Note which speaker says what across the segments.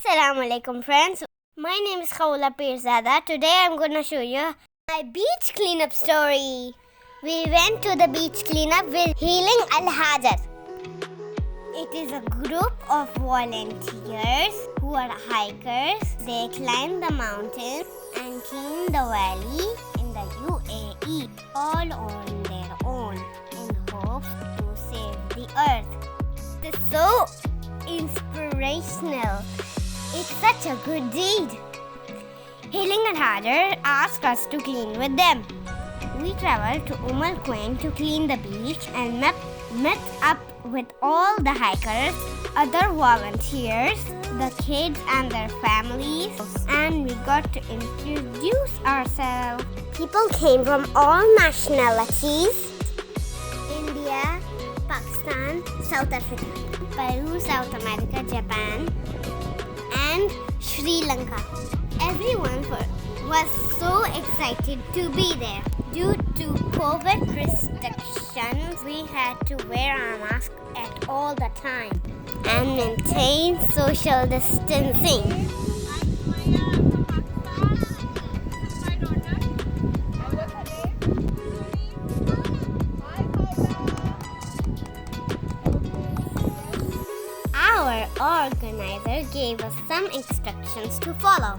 Speaker 1: Assalamu alaikum friends. My name is Khawla Pirzada. Today I'm going to show you my beach cleanup story. We went to the beach cleanup with Healing Al Hajar. It is a group of volunteers who are hikers. They climb the mountains and clean the valley in the UAE all on their own in hopes to save the earth. It is so inspirational. It's such a good deed. Healing Al Hajar asked us to clean with them. We traveled to Al Quain to clean the beach and met up with all the hikers, other volunteers, the kids and their families, and we got to introduce ourselves. People came from all nationalities: India, Pakistan, South Africa, Peru, South America, Japan, and Sri Lanka. Everyone was so excited to be there. Due to COVID restrictions, we had to wear our mask at all the time and maintain social distancing. Our organizer gave us some instructions to follow.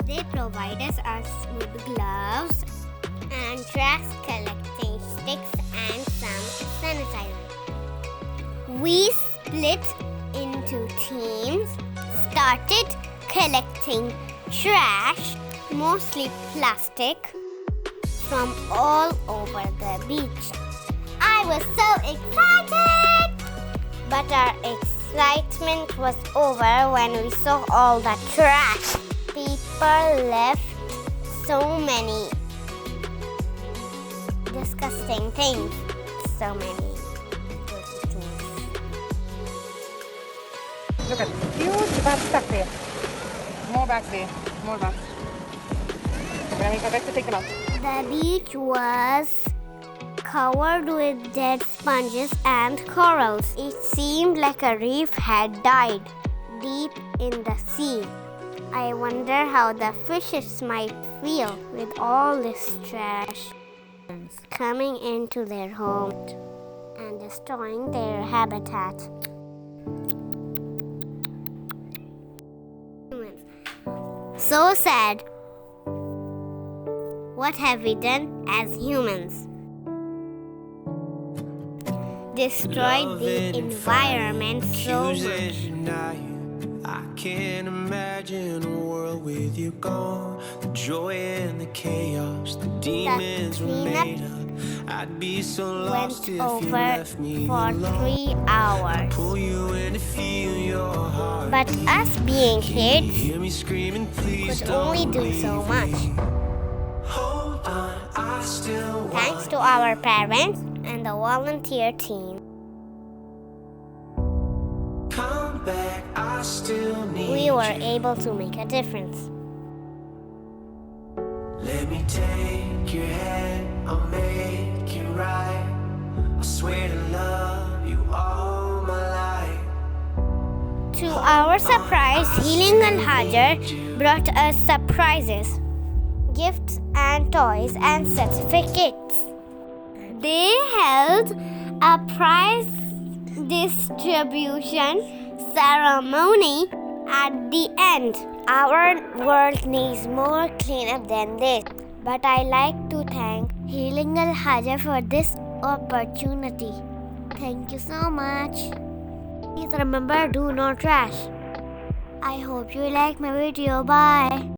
Speaker 1: They provided us with gloves and trash collecting sticks and some sanitizer. We split into teams, started collecting trash, mostly plastic, from all over the beach. I was so excited! But our excitement was over when we saw all the trash. People left so many disgusting things. So many dirty things.
Speaker 2: Look at this huge bag stuck there. More bags there. More bags. Veronica, let's take them out.
Speaker 1: The beach was covered with dead sponges and corals. It seemed like a reef had died deep in the sea. I wonder how the fishes might feel with all this trash coming into their home and destroying their habitat. So sad. What have we done as humans? Destroyed the environment so much.
Speaker 3: I can't imagine a world with you gone. The joy and the chaos, the demons were made up. I'd be so lost if you left me
Speaker 1: for
Speaker 3: alone.
Speaker 1: 3 hours.
Speaker 3: Pull you in to feel your heart.
Speaker 1: But us being kids
Speaker 3: Hear me screaming, please
Speaker 1: could
Speaker 3: don't
Speaker 1: only do
Speaker 3: leave
Speaker 1: so
Speaker 3: me.
Speaker 1: much.
Speaker 3: Hold on, I still
Speaker 1: Thanks
Speaker 3: want
Speaker 1: to our parents and the volunteer team,
Speaker 3: come back, I still need
Speaker 1: we were
Speaker 3: you.
Speaker 1: able to make a difference.
Speaker 3: Let me take your hand, I'll make it right. I swear to love you all my life.
Speaker 1: To our surprise, Healing Al Hajar brought us surprises, gifts and toys and certificates. They held a prize distribution ceremony at the end. Our world needs more cleanup than this. But I like to thank Healing Al Hajar for this opportunity. Thank you so much. Please remember, do no trash. I hope you like my video. Bye.